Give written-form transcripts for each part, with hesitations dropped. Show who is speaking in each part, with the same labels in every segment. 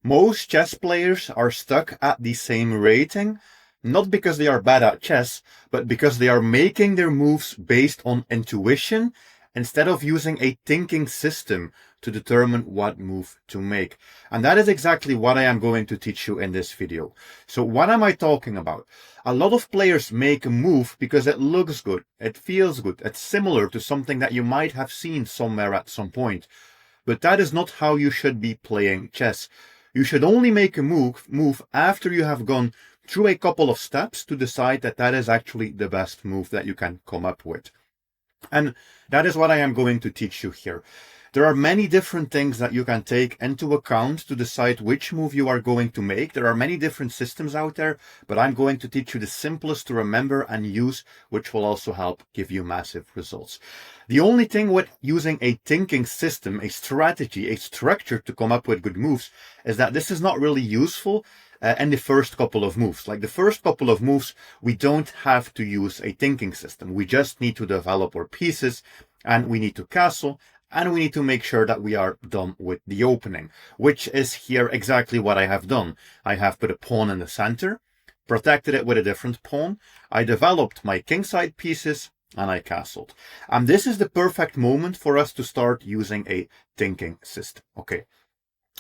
Speaker 1: Most chess players are stuck at the same rating, not because they are bad at chess, but because they are making their moves based on intuition instead of using a thinking system to determine what move to make. And that is exactly what I am going to teach you in this video. So what am I talking about? A lot of players make a move because it looks good, it feels good, it's similar to something that you might have seen somewhere at some point. But that is not how you should be playing chess. You should only make a move after you have gone through a couple of steps to decide that that is actually the best move that you can come up with. And that is what I am going to teach you here. There are many different things that you can take into account to decide which move you are going to make. There are many different systems out there, but I'm going to teach you the simplest to remember and use, which will also help give you massive results. The only thing with using a thinking system, a strategy, a structure to come up with good moves is that this is not really useful in the first couple of moves. Like the first couple of moves, we don't have to use a thinking system. We just need to develop our pieces and we need to castle and we need to make sure that we are done with the opening, which is here exactly what I have done. I have put a pawn in the center, protected it with a different pawn. I developed my kingside pieces and I castled. And this is the perfect moment for us to start using a thinking system. Okay.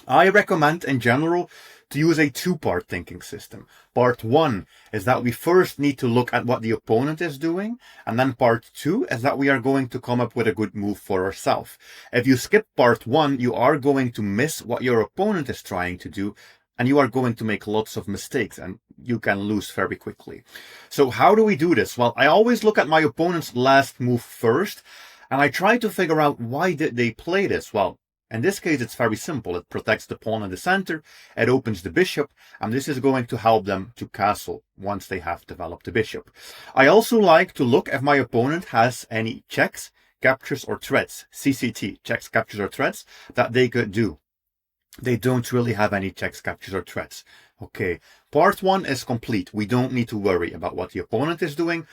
Speaker 1: I recommend in general to use a two-part thinking system. Part one is that we first need to look at what the opponent is doing. And then part two is that we are going to come up with a good move for ourselves. If you skip part one, you are going to miss what your opponent is trying to do. And you are going to make lots of mistakes and you can lose very quickly. So how do we do this? Well, I always look at my opponent's last move first. And I try to figure out why did they play this? Well, in this case, it's very simple. It protects the pawn in the center, it opens the bishop, and this is going to help them to castle once they have developed the bishop. I also like to look if my opponent has any checks, captures, or threats, CCT, checks, captures, or threats, that they could do. They don't really have any checks, captures, or threats. Okay, part one is complete. We don't need to worry about what the opponent is doing.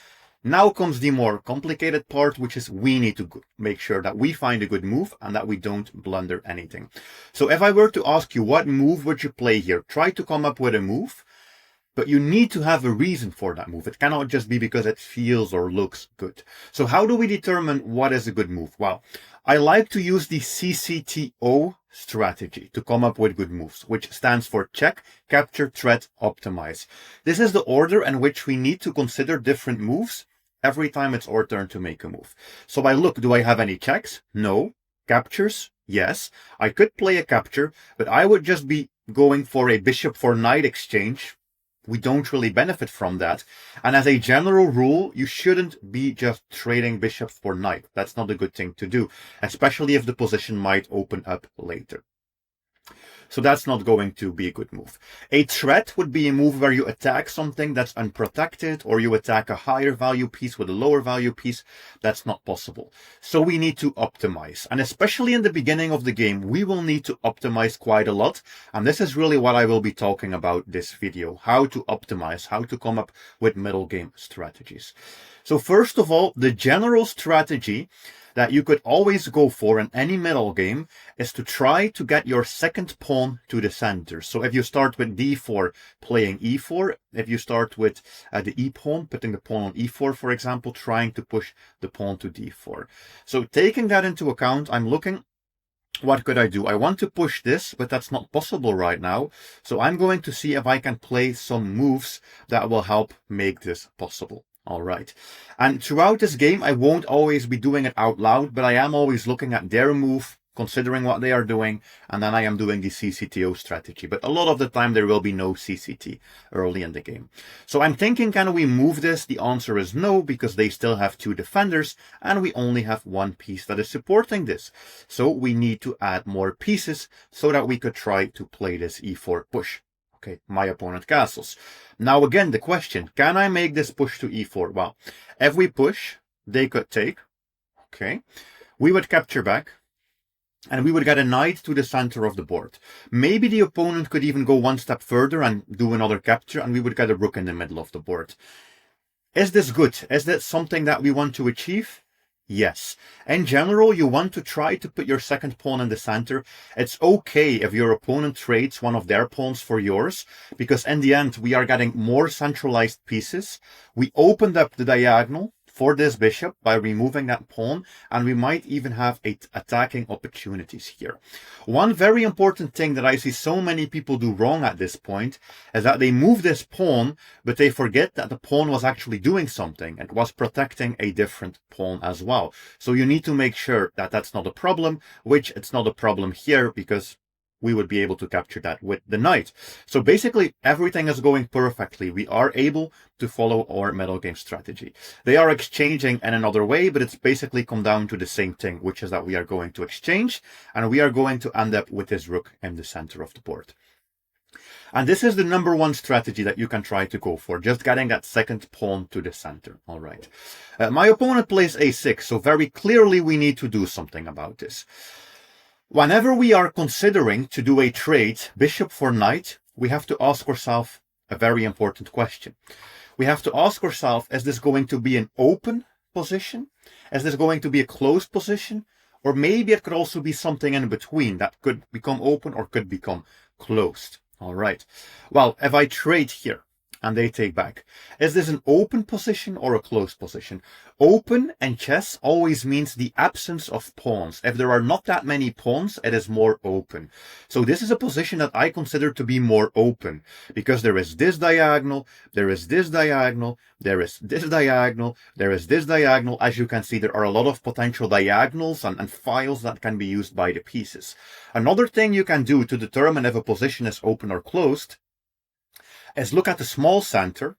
Speaker 1: Now comes the more complicated part, which is we need to make sure that we find a good move and that we don't blunder anything. So if I were to ask you what move would you play here, try to come up with a move, but you need to have a reason for that move. It cannot just be because it feels or looks good. So how do we determine what is a good move? Well, I like to use the CCTO strategy to come up with good moves, which stands for check, capture, threat, optimize. This is the order in which we need to consider different moves every time it's our turn to make a move. So I look, do I have any checks? No. Captures? Yes. I could play a capture, but I would just be going for a bishop for knight exchange. We don't really benefit from that. And as a general rule, you shouldn't be just trading bishop for knight. That's not a good thing to do, especially if the position might open up later. So that's not going to be a good move. A threat would be a move where you attack something that's unprotected, or you attack a higher value piece with a lower value piece. That's not possible. So we need to optimize. And especially in the beginning of the game, we will need to optimize quite a lot. And this is really what I will be talking about this video, how to optimize, how to come up with middle game strategies. So first of all, the general strategy that you could always go for in any middle game is to try to get your second pawn to the center. So if you start with d4, playing e4, if you start with the e pawn, putting the pawn on e4, for example, trying to push the pawn to d4. So taking that into account, I'm looking, what could I do? I want to push this, but that's not possible right now. So I'm going to see if I can play some moves that will help make this possible. All right. And throughout this game, I won't always be doing it out loud, but I am always looking at their move, considering what they are doing, and then I am doing the CCTO strategy. But a lot of the time, there will be no CCT early in the game. So I'm thinking, can we move this? The answer is no, because they still have two defenders, and we only have one piece that is supporting this. So we need to add more pieces so that we could try to play this e4 push. Okay, my opponent castles. Now again, the question, can I make this push to e4? Well, if we push, they could take. Okay, we would capture back, and we would get a knight to the center of the board. Maybe the opponent could even go one step further and do another capture, and we would get a rook in the middle of the board. Is this good? Is that something that we want to achieve? Yes. In general, you want to try to put your second pawn in the center. It's okay if your opponent trades one of their pawns for yours, because in the end, we are getting more centralized pieces. We opened up the diagonal for this bishop by removing that pawn, and we might even have attacking opportunities here. One very important thing that I see so many people do wrong at this point is that they move this pawn, but they forget that the pawn was actually doing something. It was protecting a different pawn as well. So you need to make sure that that's not a problem, which it's not a problem here because we would be able to capture that with the knight. So basically everything is going perfectly. We are able to follow our middle game strategy. They are exchanging in another way, but it's basically come down to the same thing, which is that we are going to exchange and we are going to end up with this rook in the center of the board. And this is the number one strategy that you can try to go for, just getting that second pawn to the center. All right. My opponent plays a6, so very clearly we need to do something about this. Whenever we are considering to do a trade, bishop for knight, we have to ask ourselves a very important question. We have to ask ourselves, is this going to be an open position? Is this going to be a closed position? Or maybe it could also be something in between that could become open or could become closed. All right. Well, if I trade here and they take back, is this an open position or a closed position? Open in chess always means the absence of pawns. If there are not that many pawns, it is more open. So this is a position that I consider to be more open because there is this diagonal, there is this diagonal, there is this diagonal, there is this diagonal. As you can see, there are a lot of potential diagonals and files that can be used by the pieces. Another thing you can do to determine if a position is open or closed is look at the small center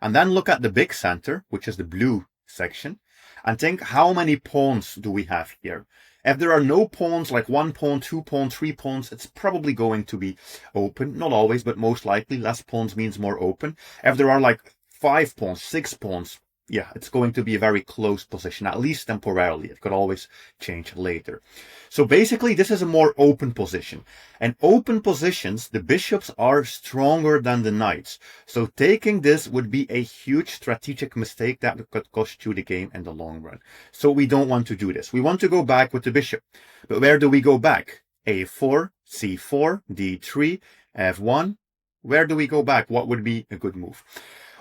Speaker 1: and then look at the big center, which is the blue section, and think how many pawns do we have here. If there are no pawns, like 1 pawn, 2 pawn, 3 pawns, it's probably going to be open. Not always, but most likely. Less pawns means more open. If there are like 5 pawns, 6 pawns, yeah, it's going to be a very close position, at least temporarily. It could always change later. So basically, this is a more open position. In open positions, the bishops are stronger than the knights. So taking this would be a huge strategic mistake that could cost you the game in the long run. So we don't want to do this. We want to go back with the bishop. But where do we go back? A4, C4, D3, F1. Where do we go back? What would be a good move?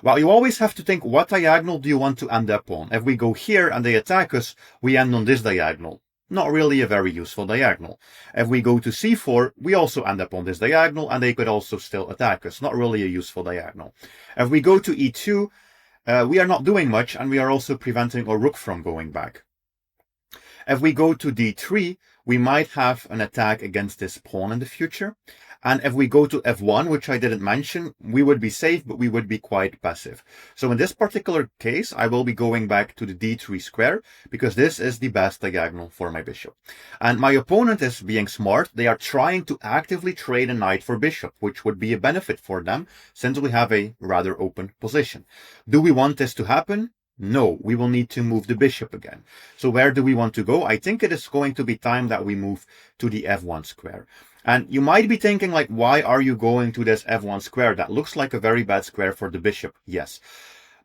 Speaker 1: Well, you always have to think, what diagonal do you want to end up on? If we go here and they attack us, we end on this diagonal. Not really a very useful diagonal. If we go to c4, we also end up on this diagonal, and they could also still attack us. Not really a useful diagonal. If we go to e2, we are not doing much, and we are also preventing our rook from going back. If we go to d3, we might have an attack against this pawn in the future. And if we go to f1, which I didn't mention, we would be safe, but we would be quite passive. So in this particular case, I will be going back to the d3 square, because this is the best diagonal for my bishop. And my opponent is being smart. They are trying to actively trade a knight for bishop, which would be a benefit for them, since we have a rather open position. Do we want this to happen? No, we will need to move the bishop again. So where do we want to go? I think it is going to be time that we move to the f1 square. And you might be thinking, like, why are you going to this f1 square? That looks like a very bad square for the bishop. Yes.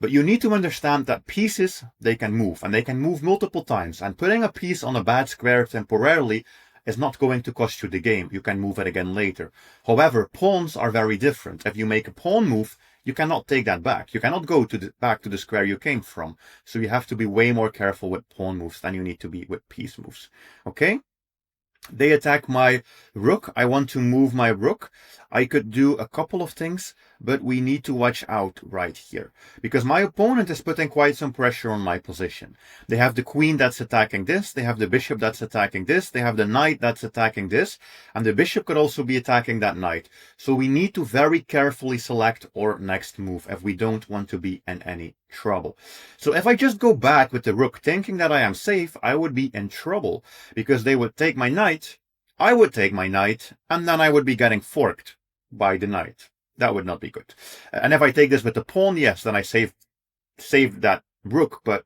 Speaker 1: But you need to understand that pieces, they can move, and they can move multiple times. And putting a piece on a bad square temporarily is not going to cost you the game. You can move it again later. However, pawns are very different. If you make a pawn move, you cannot take that back. You cannot go back to the square you came from. So you have to be way more careful with pawn moves than you need to be with piece moves. Okay? They attack my rook. I want to move my rook. I could do a couple of things, but we need to watch out right here, because my opponent is putting quite some pressure on my position. They have the queen that's attacking this. They have the bishop that's attacking this. They have the knight that's attacking this. And the bishop could also be attacking that knight. So we need to very carefully select our next move if we don't want to be in any trouble. So if I just go back with the rook thinking that I am safe, I would be in trouble, because they would take my knight, I would take my knight, and then I would be getting forked by the knight. That would not be good. And if I take this with the pawn, yes, then I save that rook, but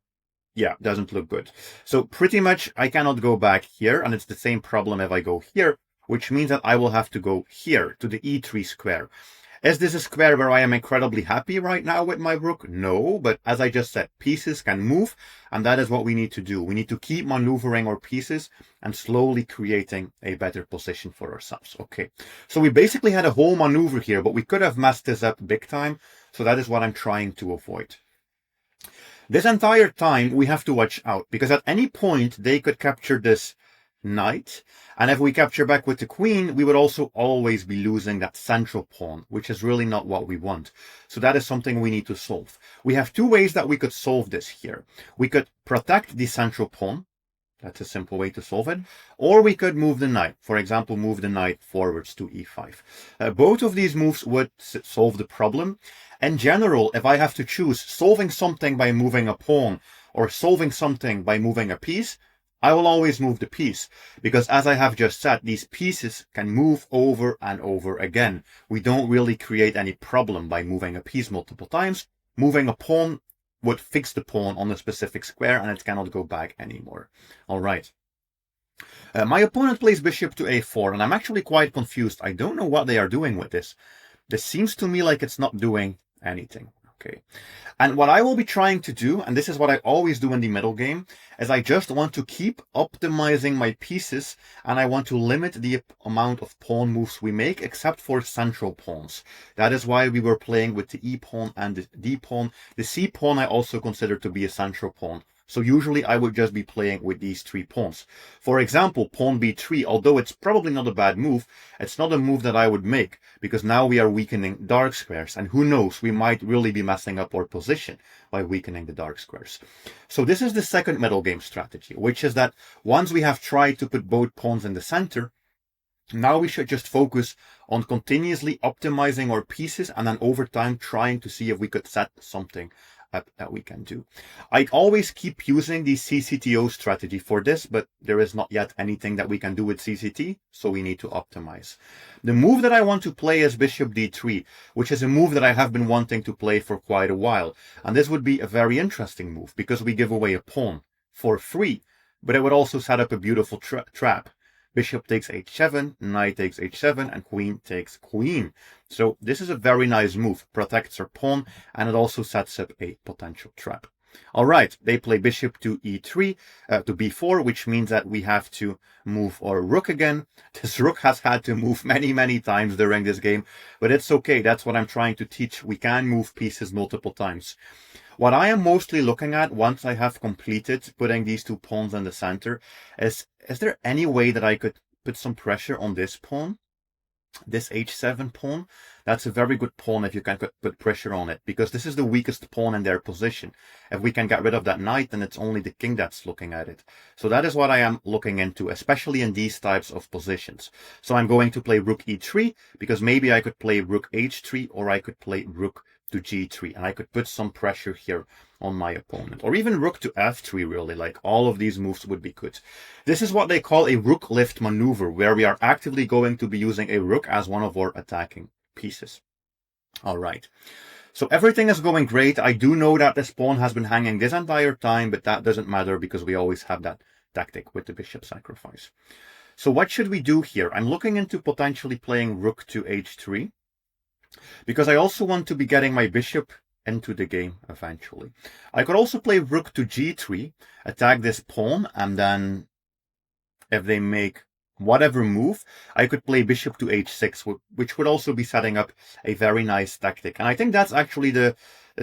Speaker 1: yeah, doesn't look good. So pretty much I cannot go back here, and it's the same problem if I go here, which means that I will have to go here to the e3 square. Is this a square where I am incredibly happy right now with my rook? No, but as I just said, pieces can move, and that is what we need to do. We need to keep maneuvering our pieces and slowly creating a better position for ourselves. Okay, so we basically had a whole maneuver here, but we could have messed this up big time, so that is what I'm trying to avoid. This entire time, we have to watch out, because at any point, they could capture this knight, and if we capture back with the queen, we would also always be losing that central pawn, which is really not what we want. So that is something we need to solve. We have two ways that we could solve this here. We could protect the central pawn. That's a simple way to solve it. Or we could move the knight. For example, move the knight forwards to e5. Both of these moves would solve the problem. In general, if I have to choose solving something by moving a pawn or solving something by moving a piece, I will always move the piece, because as I have just said, these pieces can move over and over again. We don't really create any problem by moving a piece multiple times. Moving a pawn would fix the pawn on a specific square and it cannot go back anymore. All right. My opponent plays bishop to a4, and I'm actually quite confused. I don't know what they are doing with this. This seems to me like it's not doing anything. Okay. And what I will be trying to do, and this is what I always do in the middle game, is I just want to keep optimizing my pieces, and I want to limit the amount of pawn moves we make, except for central pawns. That is why we were playing with the e pawn and the d pawn. The c pawn I also consider to be a central pawn. So usually I would just be playing with these three pawns. For example, pawn b3, although it's probably not a bad move, it's not a move that I would make, because now we are weakening dark squares, and who knows, we might really be messing up our position by weakening the dark squares. So this is the second middle game strategy, which is that once we have tried to put both pawns in the center, now we should just focus on continuously optimizing our pieces, and then over time trying to see if we could set something that we can do. I always keep using the CCTO strategy for this, but there is not yet anything that we can do with CCT, so we need to optimize. The move that I want to play is bishop d3, which is a move that I have been wanting to play for quite a while. And this would be a very interesting move, because we give away a pawn for free, but it would also set up a beautiful trap. Bishop takes h7, knight takes h7, and queen takes queen. So this is a very nice move, protects her pawn, and it also sets up a potential trap. All right, they play bishop to e3, to b4, which means that we have to move our rook again. This rook has had to move many, many times during this game, but it's okay. That's what I'm trying to teach. We can move pieces multiple times. What I am mostly looking at once I have completed putting these two pawns in the center is there any way that I could put some pressure on this pawn? This h7 pawn? That's a very good pawn if you can put pressure on it, because this is the weakest pawn in their position. If we can get rid of that knight, then it's only the king that's looking at it. So that is what I am looking into, especially in these types of positions. So I'm going to play rook e3, because maybe I could play rook h3, or I could play rook to g3, and I could put some pressure here on my opponent, or even rook to f3. Really, like, all of these moves would be good. This is what they call a rook lift maneuver, where we are actively going to be using a rook as one of our attacking pieces. All right, so everything is going great. I do know that this pawn has been hanging this entire time, but that doesn't matter, because we always have that tactic with the bishop sacrifice. So what should we do here? I'm looking into potentially playing rook to h3, because I also want to be getting my bishop into the game eventually. I could also play rook to g3, attack this pawn, and then if they make whatever move, I could play bishop to h6, which would also be setting up a very nice tactic. And I think that's actually the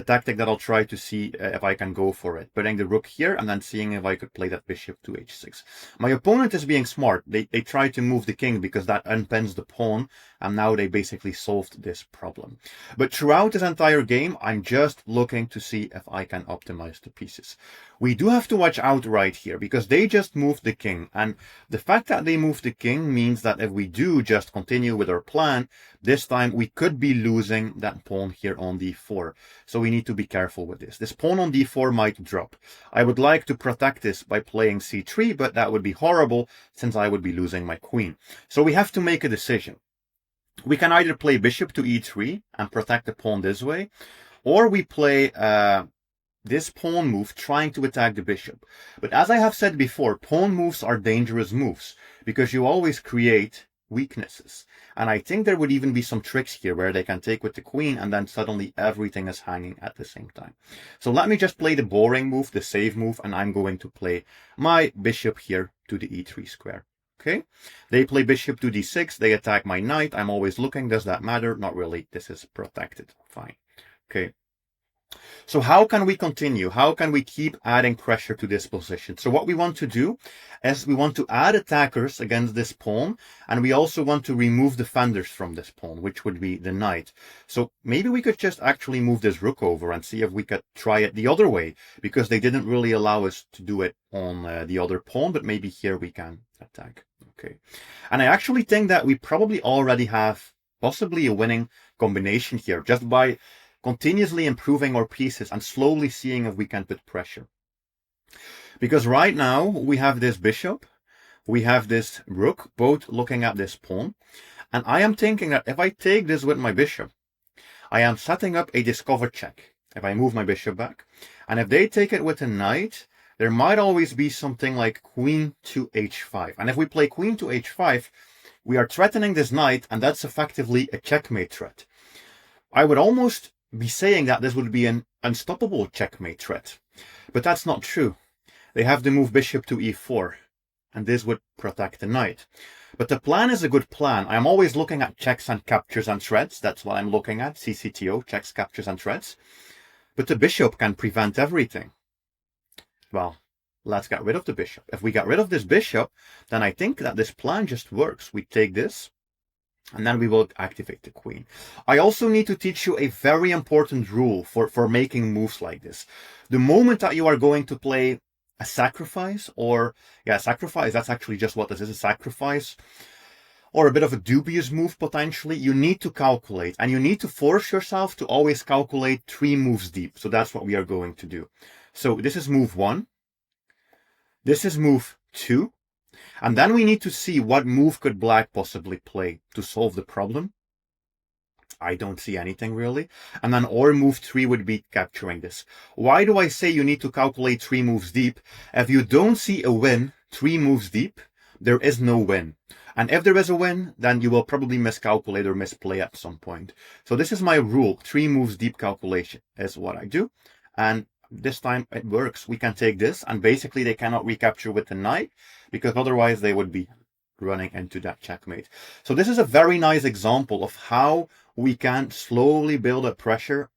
Speaker 1: tactic that I'll try to see if I can go for it. Putting the rook here and then seeing if I could play that bishop to h6. My opponent is being smart. They try to move the king because that unpins the pawn, and now they basically solved this problem. But throughout this entire game, I'm just looking to see if I can optimize the pieces. We do have to watch out right here, because they just moved the king, and the fact that they moved the king means that if we do just continue with our plan, this time we could be losing that pawn here on d4. So we need to be careful with this. This pawn on d4 might drop. I would like to protect this by playing c3, but that would be horrible since I would be losing my queen. So we have to make a decision. We can either play bishop to e3 and protect the pawn this way, or we play this pawn move trying to attack the bishop. But as I have said before, pawn moves are dangerous moves, because you always create weaknesses. And I think there would even be some tricks here where they can take with the queen and then suddenly everything is hanging at the same time. So let me just play the boring move, the save move, and I'm going to play my bishop here to the e3 square. Okay, they play bishop to d6, they attack my knight. I'm always looking, does that matter? Not really, this is protected, fine. Okay, so how can we continue? How can we keep adding pressure to this position? So what we want to do is we want to add attackers against this pawn, and we also want to remove defenders from this pawn, which would be the knight. So maybe we could just actually move this rook over and see if we could try it the other way, because they didn't really allow us to do it on the other pawn, but maybe here we can attack. Okay, and I actually think that we probably already have possibly a winning combination here, just by continuously improving our pieces and slowly seeing if we can put pressure. Because right now we have this bishop, we have this rook, both looking at this pawn, and I am thinking that if I take this with my bishop, I am setting up a discover check if I move my bishop back. And if they take it with a knight, there might always be something like queen to h5. And if we play queen to h5, we are threatening this knight, and that's effectively a checkmate threat. I would almost be saying that this would be an unstoppable checkmate threat, but that's not true. They have to move bishop to e4, and this would protect the knight. But the plan is a good plan. I'm always looking at checks and captures and threats. That's what I'm looking at, CCTO, checks, captures, and threats. But the bishop can prevent everything. Well, let's get rid of the bishop. If we get rid of this bishop, then I think that this plan just works. We take this, and then we will activate the queen. I also need to teach you a very important rule for making moves like this. The moment that you are going to play a sacrifice, sacrifice, that's actually just what this is, a sacrifice, or a bit of a dubious move potentially, you need to calculate, and you need to force yourself to always calculate 3 moves deep. So that's what we are going to do. So this is move 1. This is move 2. And then we need to see what move could black possibly play to solve the problem. I don't see anything really. And then or move 3 would be capturing this. Why do I say you need to calculate 3 moves deep? If you don't see a win 3 moves deep, there is no win. And if there is a win, then you will probably miscalculate or misplay at some point. So this is my rule. 3 moves deep calculation is what I do. And this time it works. We can take this, and basically they cannot recapture with the knight, because otherwise they would be running into that checkmate. So this is a very nice example of how we can slowly build up pressure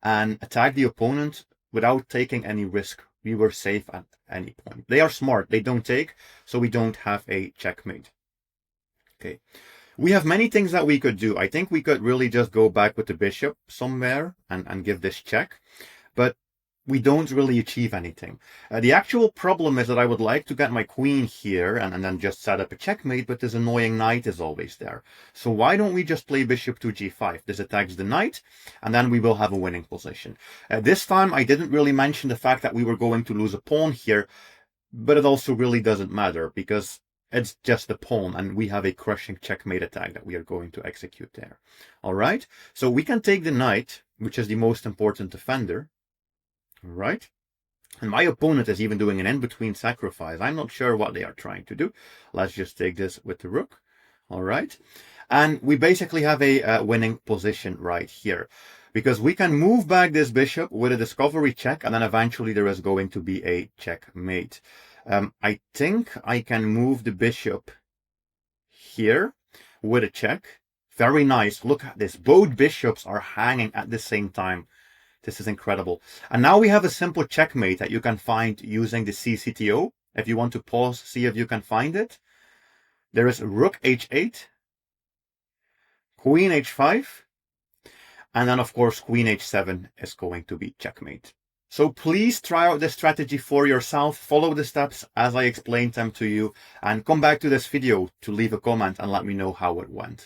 Speaker 1: and attack the opponent without taking any risk. We were safe at any point. They are smart. They don't take, so we don't have a checkmate. Okay. We have many things that we could do. I think we could really just go back with the bishop somewhere and give this check. But we don't really achieve anything. The actual problem is that I would like to get my queen here and then just set up a checkmate, but this annoying knight is always there. So why don't we just play bishop to g5? This attacks the knight, and then we will have a winning position. This time I didn't really mention the fact that we were going to lose a pawn here, but it also really doesn't matter because it's just a pawn, and we have a crushing checkmate attack that we are going to execute there. All right, so we can take the knight, which is the most important defender. Right, and my opponent is even doing an in-between sacrifice. I'm not sure what they are trying to do. Let's just take this with the rook. All right, and we basically have a winning position right here, because we can move back this bishop with a discovery check, and then eventually there is going to be a checkmate. I think I can move the bishop here with a check. Very nice. Look at this. Both bishops are hanging at the same time. This is incredible. And now we have a simple checkmate that you can find using the CCTO. If you want to pause, see if you can find it. There is rook h8, queen h5, and then of course queen h7 is going to be checkmate. So please try out this strategy for yourself. Follow the steps as I explained them to you, and come back to this video to leave a comment and let me know how it went.